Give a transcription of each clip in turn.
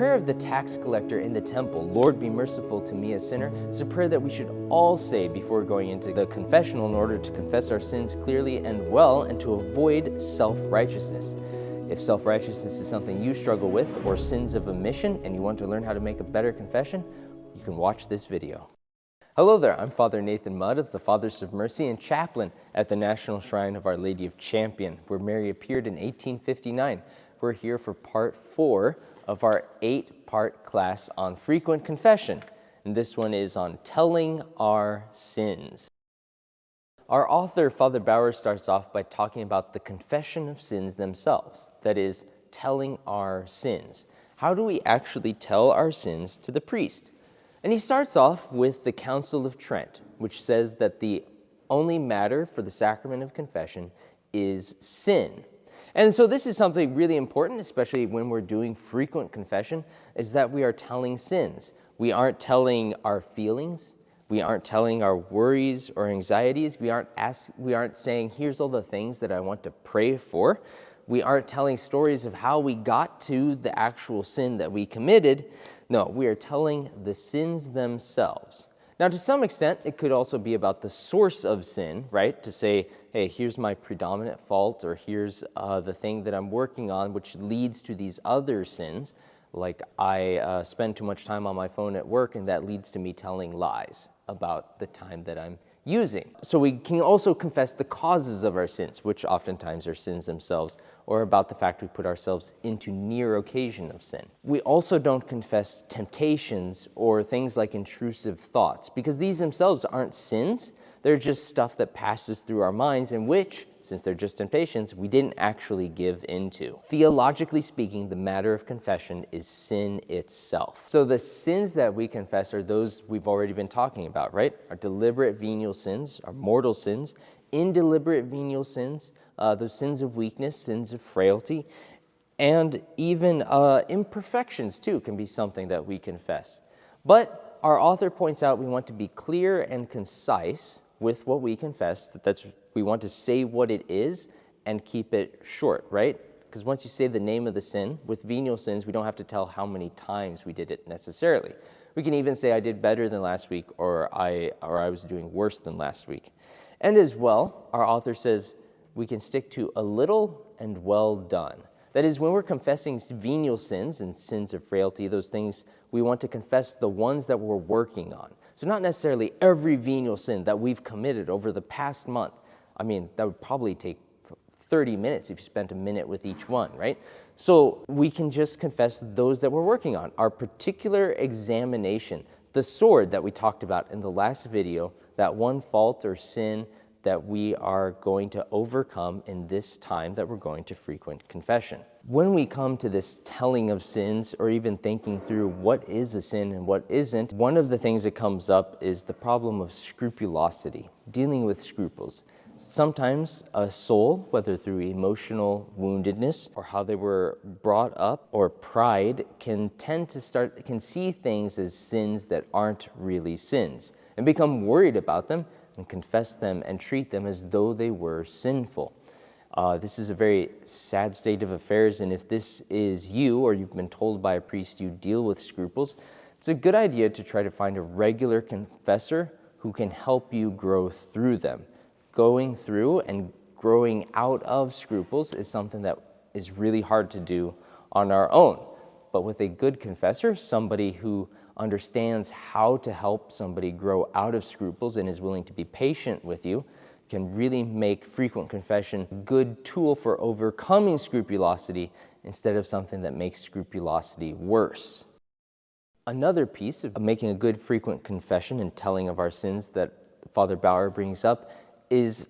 prayer of the tax collector in the temple, "Lord, be merciful to me, a sinner," is a prayer that we should all say before going into the confessional in order to confess our sins clearly and well and to avoid self-righteousness. If self-righteousness is something you struggle with, or sins of omission, and you want to learn how to make a better confession, you can watch this video. Hello there, I'm Father Nathan Mudd of the Fathers of Mercy and chaplain at the National Shrine of Our Lady of Champion, where Mary appeared in 1859. We're here for part 4 of our 8-part class on frequent confession, and this one is on telling our sins. Our author, Father Baur, starts off by talking about the confession of sins themselves, that is, telling our sins. How do we actually tell our sins to the priest? And he starts off with the Council of Trent, which says that the only matter for the sacrament of confession is sin. And so this is something really important, especially when we're doing frequent confession, is that we are telling sins. We aren't telling our feelings. We aren't telling our worries or anxieties. We aren't saying, here's all the things that I want to pray for. We aren't telling stories of how we got to the actual sin that we committed. No, we are telling the sins themselves. Now, to some extent, it could also be about the source of sin, right? To say, hey, here's my predominant fault, or here's the thing that I'm working on, which leads to these other sins. Like I spend too much time on my phone at work, and that leads to me telling lies about the time that I'm using. So we can also confess the causes of our sins, which oftentimes are sins themselves, or about the fact we put ourselves into near occasion of sin. We also don't confess temptations or things like intrusive thoughts, because these themselves aren't sins. They're just stuff that passes through our minds and which, since they're just temptations, we didn't actually give into. Theologically speaking, the matter of confession is sin itself. So the sins that we confess are those we've already been talking about, right? Our deliberate venial sins, our mortal sins, indeliberate venial sins, those sins of weakness, sins of frailty, and even imperfections too can be something that we confess. But our author points out we want to be clear and concise with what we confess, we want to say what it is and keep it short, right? Because once you say the name of the sin, with venial sins, we don't have to tell how many times we did it necessarily. We can even say I did better than last week, or I was doing worse than last week. And as well, our author says we can stick to a little and well done. That is, when we're confessing venial sins and sins of frailty, those things, we want to confess the ones that we're working on. So not necessarily every venial sin that we've committed over the past month. I mean, that would probably take 30 minutes if you spent a minute with each one, right? So we can just confess those that we're working on. Our particular examination, the sword that we talked about in the last video, that one fault or sin that we are going to overcome in this time that we're going to frequent confession. When we come to this telling of sins, or even thinking through what is a sin and what isn't, one of the things that comes up is the problem of scrupulosity, dealing with scruples. Sometimes a soul, whether through emotional woundedness or how they were brought up or pride, can see things as sins that aren't really sins and become worried about them and confess them and treat them as though they were sinful. This is a very sad state of affairs, and if this is you, or you've been told by a priest you deal with scruples, it's a good idea to try to find a regular confessor who can help you grow through them. Going through and growing out of scruples is something that is really hard to do on our own. But with a good confessor, somebody who understands how to help somebody grow out of scruples and is willing to be patient with you, can really make frequent confession a good tool for overcoming scrupulosity instead of something that makes scrupulosity worse. Another piece of making a good frequent confession and telling of our sins that Father Baur brings up is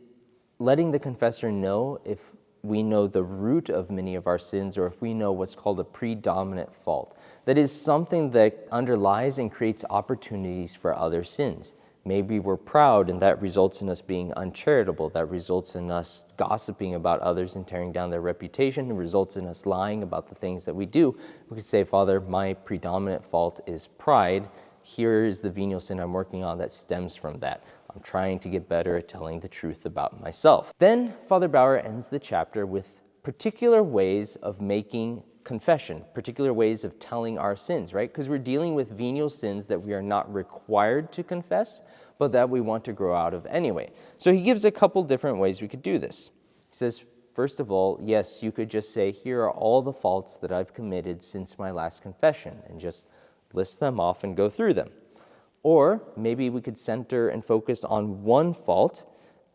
letting the confessor know if we know the root of many of our sins, or if we know what's called a predominant fault. That is something that underlies and creates opportunities for other sins. Maybe we're proud, and that results in us being uncharitable. That results in us gossiping about others and tearing down their reputation. It results in us lying about the things that we do. We could say, Father, my predominant fault is pride. Here is the venial sin I'm working on that stems from that. I'm trying to get better at telling the truth about myself. Then Father Baur ends the chapter with particular ways of making confession, particular ways of telling our sins, right? Because we're dealing with venial sins that we are not required to confess, but that we want to grow out of anyway. So he gives a couple different ways we could do this. He says, first of all, yes, you could just say, here are all the faults that I've committed since my last confession, and just list them off and go through them. Or maybe we could center and focus on one fault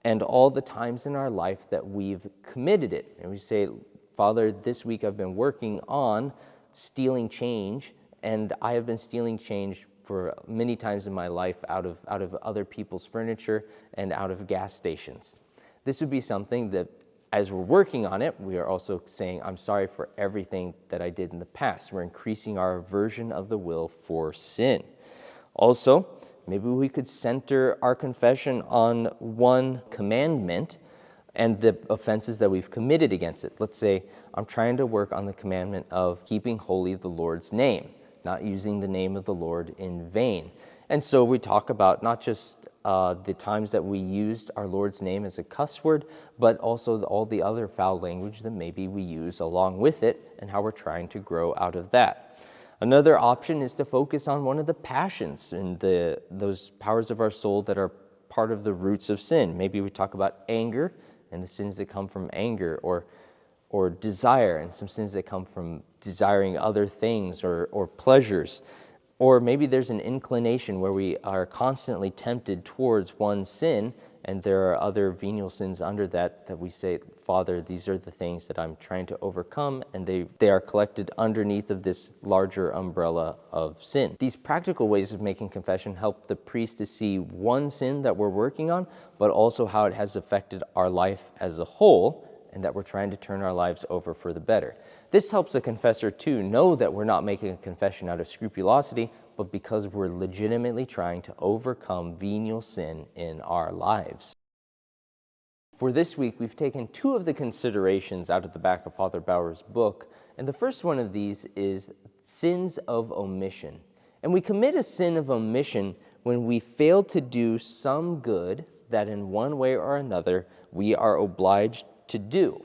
and all the times in our life that we've committed it. And we say, Father, this week I've been working on stealing change, and I have been stealing change for many times in my life out of other people's furniture and out of gas stations. This would be something that, as we're working on it, we are also saying, I'm sorry for everything that I did in the past. We're increasing our aversion of the will for sin. Also, maybe we could center our confession on one commandment and the offenses that we've committed against it. Let's say, I'm trying to work on the commandment of keeping holy the Lord's name, not using the name of the Lord in vain. And so we talk about not just the times that we used our Lord's name as a cuss word, but also all the other foul language that maybe we use along with it, and how we're trying to grow out of that. Another option is to focus on one of the passions and those powers of our soul that are part of the roots of sin. Maybe we talk about anger and the sins that come from anger, or desire and some sins that come from desiring other things or pleasures. Or maybe there's an inclination where we are constantly tempted towards one sin, and there are other venial sins under that we say, Father, these are the things that I'm trying to overcome, and they are collected underneath of this larger umbrella of sin. These practical ways of making confession help the priest to see one sin that we're working on, but also how it has affected our life as a whole, and that we're trying to turn our lives over for the better. This helps the confessor, too, know that we're not making a confession out of scrupulosity, but because we're legitimately trying to overcome venial sin in our lives. For this week, we've taken two of the considerations out of the back of Father Baur's book, and the first one of these is sins of omission. And we commit a sin of omission when we fail to do some good that in one way or another we are obliged to do.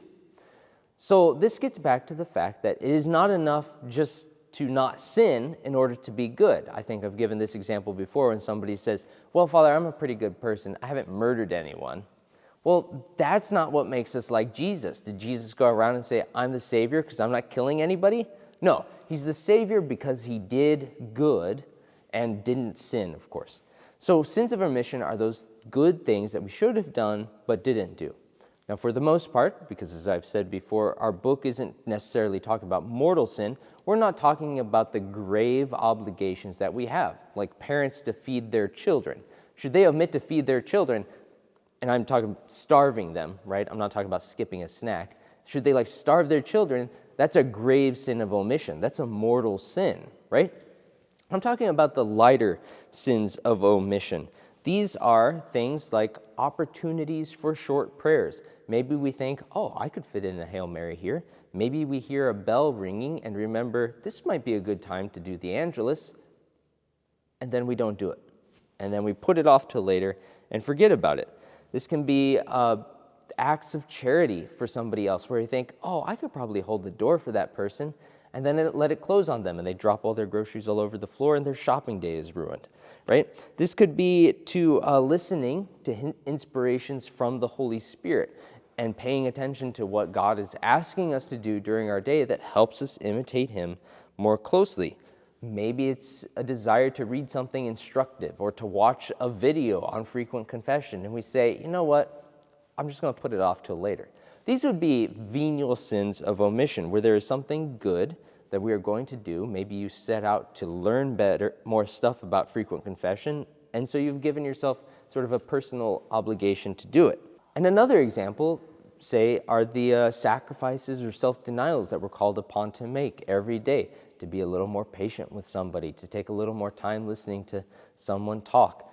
So this gets back to the fact that it is not enough just to not sin in order to be good. I think I've given this example before when somebody says, well, Father, I'm a pretty good person. I haven't murdered anyone. Well, that's not what makes us like Jesus. Did Jesus go around and say, I'm the Savior because I'm not killing anybody? No, he's the Savior because he did good and didn't sin, of course. So sins of omission are those good things that we should have done but didn't do. Now, for the most part, because as I've said before, our book isn't necessarily talking about mortal sin. We're not talking about the grave obligations that we have, like parents to feed their children. Should they omit to feed their children, and I'm talking starving them, right? I'm not talking about skipping a snack. Should they starve their children? That's a grave sin of omission. That's a mortal sin, right? I'm talking about the lighter sins of omission. These are things like opportunities for short prayers. Maybe we think, oh, I could fit in a Hail Mary here. Maybe we hear a bell ringing and remember this might be a good time to do the Angelus, and then we don't do it. And then we put it off till later and forget about it. This can be acts of charity for somebody else where you think, oh, I could probably hold the door for that person, and then let it close on them, and they drop all their groceries all over the floor, and their shopping day is ruined, right? This could be to listening to inspirations from the Holy Spirit and paying attention to what God is asking us to do during our day that helps us imitate him more closely. Maybe it's a desire to read something instructive or to watch a video on frequent confession, and we say, you know what, I'm just going to put it off till later. These would be venial sins of omission, where there is something good that we are going to do. Maybe you set out to learn more stuff about frequent confession, and so you've given yourself sort of a personal obligation to do it. And another example, say, are the sacrifices or self-denials that we're called upon to make every day, to be a little more patient with somebody, to take a little more time listening to someone talk.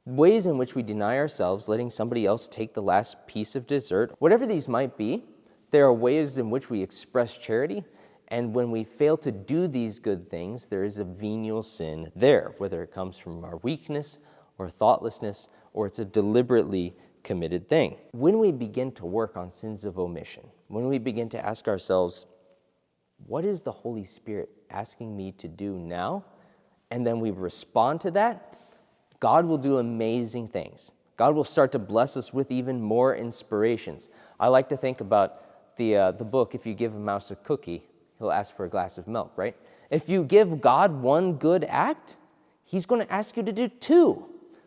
Ways in which we deny ourselves, letting somebody else take the last piece of dessert. Whatever these might be, there are ways in which we express charity, and when we fail to do these good things, there is a venial sin there, whether it comes from our weakness or thoughtlessness, or it's a deliberately committed thing. When we begin to work on sins of omission, when we begin to ask ourselves, what is the Holy Spirit asking me to do now? And then we respond to that, God will do amazing things. God will start to bless us with even more inspirations. I like to think about the book, if you give a mouse a cookie, he'll ask for a glass of milk, right? If you give God one good act, he's going to ask you to do two.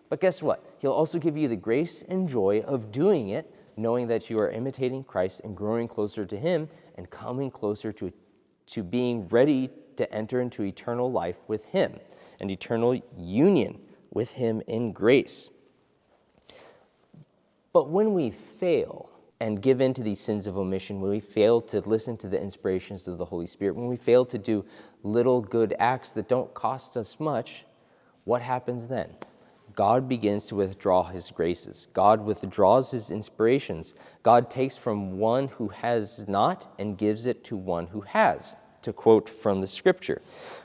But guess what? He'll also give you the grace and joy of doing it, knowing that you are imitating Christ and growing closer to him and coming closer to being ready to enter into eternal life with him and eternal union with him in grace. But when we fail and give in to these sins of omission, when we fail to listen to the inspirations of the Holy Spirit, when we fail to do little good acts that don't cost us much, what happens then? God begins to withdraw his graces. God withdraws his inspirations. God takes from one who has not and gives it to one who has, to quote from the scripture.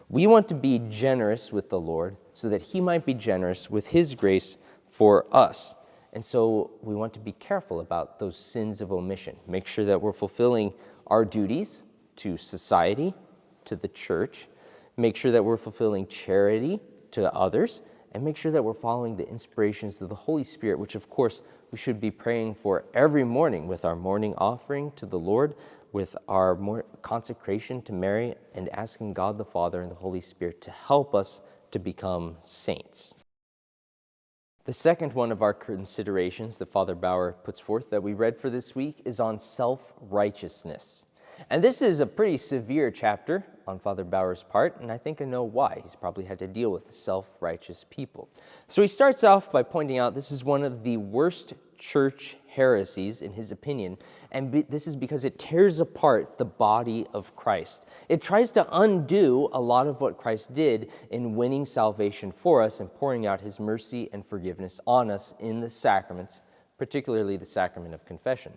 We want to be generous with the Lord so that he might be generous with his grace for us. And so we want to be careful about those sins of omission. Make sure that we're fulfilling our duties to society, to the church. Make sure that we're fulfilling charity to others. And make sure that we're following the inspirations of the Holy Spirit, which of course we should be praying for every morning with our morning offering to the Lord, with our consecration to Mary, and asking God the Father and the Holy Spirit to help us to become saints. The second one of our considerations that Father Baur puts forth that we read for this week is on self-righteousness. And this is a pretty severe chapter on Father Baur's part, and I think I know why. He's probably had to deal with self-righteous people. So he starts off by pointing out this is one of the worst church heresies, in his opinion, and this is because it tears apart the body of Christ. It tries to undo a lot of what Christ did in winning salvation for us and pouring out his mercy and forgiveness on us in the sacraments, particularly the sacrament of confession.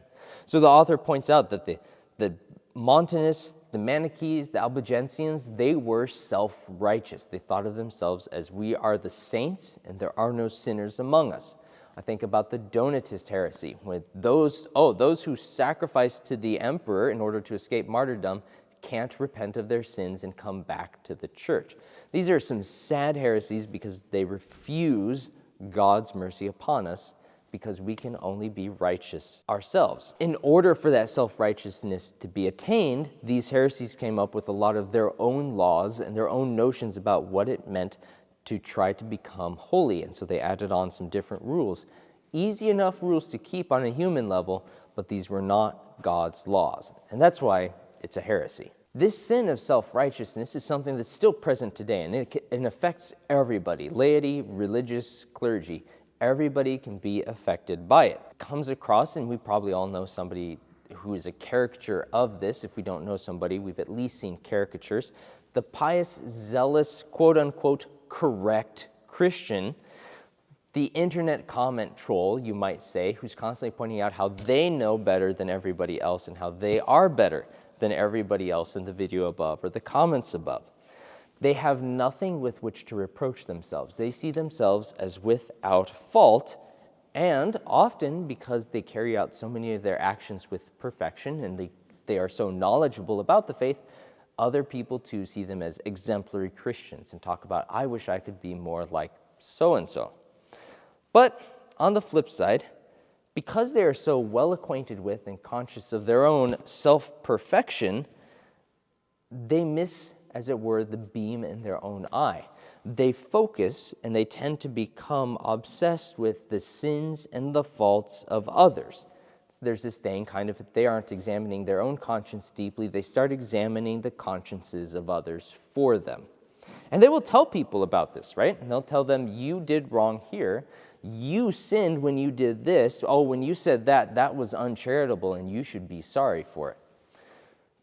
So the author points out that the Montanists, the Manichees, the Albigensians, they were self-righteous. They thought of themselves as we are the saints and there are no sinners among us. I think about the Donatist heresy, with those who sacrifice to the emperor in order to escape martyrdom can't repent of their sins and come back to the church. These are some sad heresies because they refuse God's mercy upon us, because we can only be righteous ourselves. In order for that self-righteousness to be attained, these heresies came up with a lot of their own laws and their own notions about what it meant to try to become holy. And so they added on some different rules. Easy enough rules to keep on a human level, but these were not God's laws. And that's why it's a heresy. This sin of self-righteousness is something that's still present today, and it affects everybody, laity, religious, clergy. Everybody can be affected by it. It comes across, and we probably all know somebody who is a caricature of this. If we don't know somebody, we've at least seen caricatures. The pious, zealous, quote-unquote, correct Christian, the internet comment troll, you might say, who's constantly pointing out how they know better than everybody else and how they are better than everybody else in the video above or the comments above. They have nothing with which to reproach themselves. They see themselves as without fault, and often because they carry out so many of their actions with perfection and they are so knowledgeable about the faith, other people too see them as exemplary Christians and talk about, I wish I could be more like so-and-so. But on the flip side, because they are so well acquainted with and conscious of their own self-perfection, they miss, as it were, the beam in their own eye. They focus and they tend to become obsessed with the sins and the faults of others. So there's this thing, kind of, if they aren't examining their own conscience deeply, they start examining the consciences of others for them. And they will tell people about this, right? And they'll tell them, you did wrong here. You sinned when you did this. Oh, when you said that, that was uncharitable and you should be sorry for it.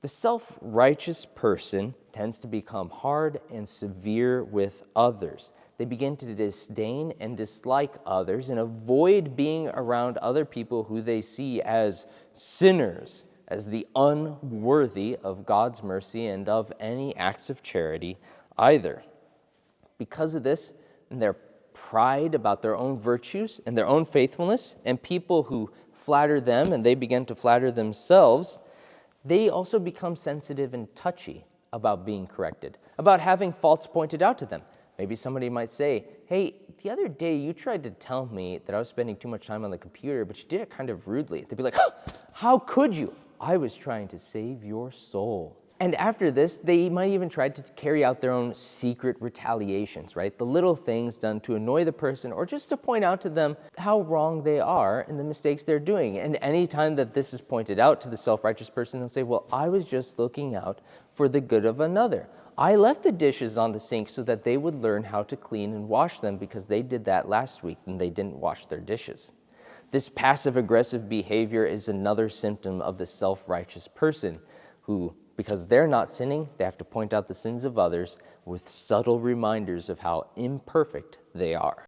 The self-righteous person tends to become hard and severe with others. They begin to disdain and dislike others and avoid being around other people who they see as sinners, as the unworthy of God's mercy and of any acts of charity either. Because of this, and their pride about their own virtues and their own faithfulness, and people who flatter them and they begin to flatter themselves, They also become sensitive and touchy about being corrected, about having faults pointed out to them. Maybe somebody might say, hey, the other day you tried to tell me that I was spending too much time on the computer, but you did it kind of rudely. They'd be like, how could you? I was trying to save your soul. And after this, they might even try to carry out their own secret retaliations, right? The little things done to annoy the person or just to point out to them how wrong they are and the mistakes they're doing. And anytime that this is pointed out to the self-righteous person, they'll say, well, I was just looking out for the good of another. I left the dishes on the sink so that they would learn how to clean and wash them because they did that last week and they didn't wash their dishes. This passive-aggressive behavior is another symptom of the self-righteous person who, because they're not sinning, they have to point out the sins of others with subtle reminders of how imperfect they are.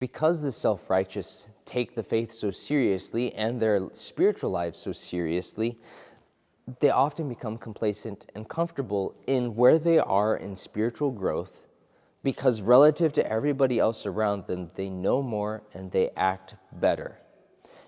Because the self-righteous take the faith so seriously and their spiritual lives so seriously, they often become complacent and comfortable in where they are in spiritual growth because relative to everybody else around them, they know more and they act better.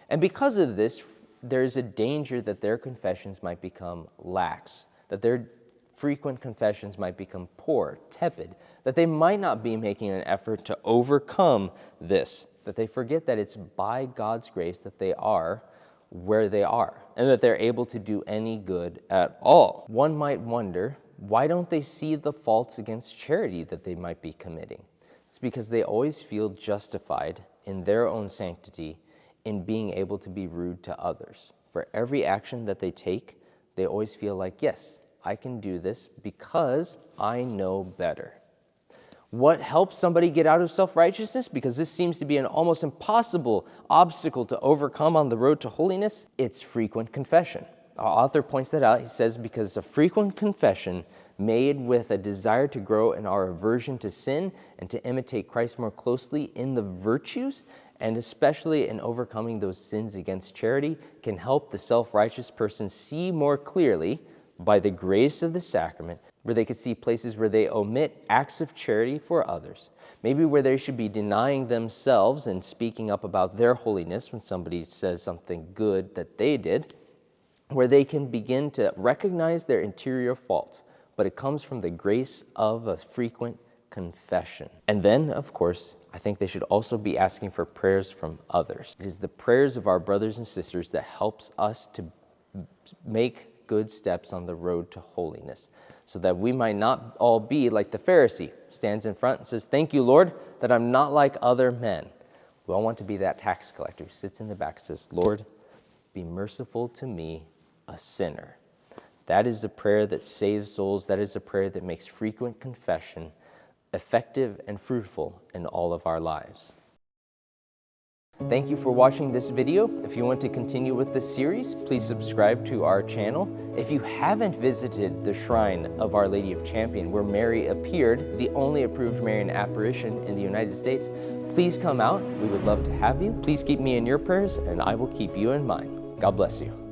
And because of this, there's a danger that their confessions might become lax, that their frequent confessions might become poor, tepid, that they might not be making an effort to overcome this, that they forget that it's by God's grace that they are where they are, and that they're able to do any good at all. One might wonder, why don't they see the faults against charity that they might be committing? It's because they always feel justified in their own sanctity in being able to be rude to others. For every action that they take, they always feel like, yes, I can do this because I know better. What helps somebody get out of self-righteousness? Because this seems to be an almost impossible obstacle to overcome on the road to holiness. It's frequent confession. Our author points that out. He says, because a frequent confession made with a desire to grow in our aversion to sin and to imitate Christ more closely in the virtues, and especially in overcoming those sins against charity, can help the self-righteous person see more clearly by the grace of the sacrament, where they could see places where they omit acts of charity for others, maybe where they should be denying themselves and speaking up about their holiness when somebody says something good that they did, where they can begin to recognize their interior faults, but it comes from the grace of a frequent confession. And then, of course, I think they should also be asking for prayers from others. It is the prayers of our brothers and sisters that helps us to make good steps on the road to holiness, so that we might not all be like the Pharisee, stands in front and says, thank you, Lord, that I'm not like other men. We all want to be that tax collector who sits in the back and says, Lord, be merciful to me, a sinner. That is the prayer that saves souls. That is a prayer that makes frequent confession effective and fruitful in all of our lives. Thank you for watching this video. If you want to continue with this series, please subscribe to our channel. If you haven't visited the shrine of Our Lady of Champion, where Mary appeared, the only approved Marian apparition in the United States, please come out. We would love to have you. Please keep me in your prayers, and I will keep you in mine. God bless you.